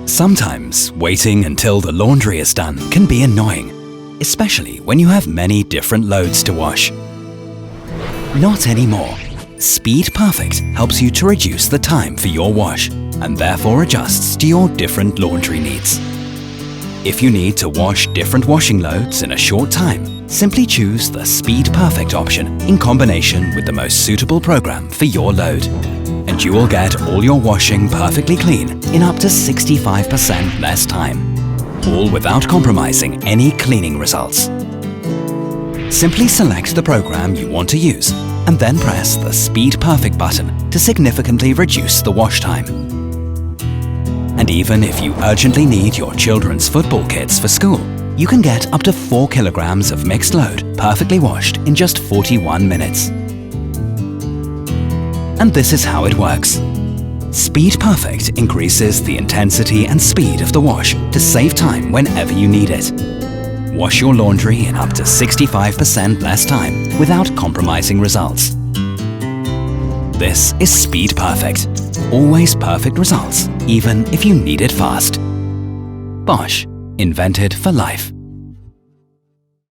Sometimes waiting until the laundry is done can be annoying, especially when you have many different loads to wash. Not anymore. SpeedPerfect helps you to reduce the time for your wash and therefore adjusts to your different laundry needs. If you need to wash different washing loads in a short time, simply choose the SpeedPerfect option in combination with the most suitable program for your load. And you will get all your washing perfectly clean in up to 65% less time, all without compromising any cleaning results. Simply select the program you want to use and then press the SpeedPerfect button to significantly reduce the wash time. And even if you urgently need your children's football kits for school, you can get up to 4 kilograms of mixed load perfectly washed in just 41 minutes. And this is how it works. SpeedPerfect increases the intensity and speed of the wash to save time whenever you need it. Wash your laundry in up to 65% less time without compromising results. This is SpeedPerfect. Always perfect results, even if you need it fast. Bosch, invented for life.